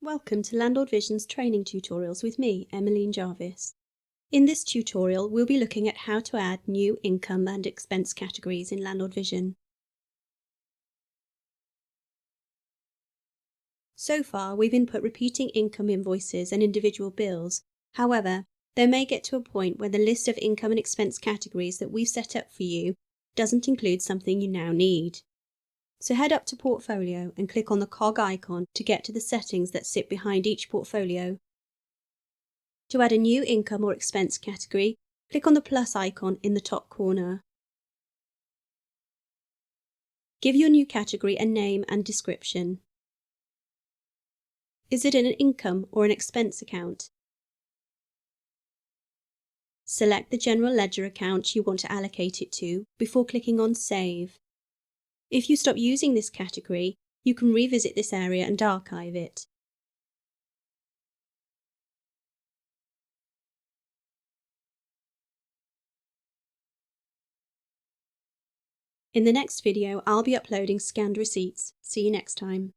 Welcome to Landlord Vision's training tutorials with me, Emmeline Jarvis. In this tutorial, we'll be looking at how to add new income and expense categories in Landlord Vision. So far, we've input repeating income invoices and individual bills. However, there may get to a point where the list of income and expense categories that we've set up for you doesn't include something you now need. So head up to Portfolio and click on the cog icon to get to the settings that sit behind each portfolio. To add a new income or expense category, click on the plus icon in the top corner. Give your new category a name and description. Is it an income or an expense account? Select the general ledger account you want to allocate it to before clicking on Save. If you stop using this category, you can revisit this area and archive it. In the next video, I'll be uploading scanned receipts. See you next time.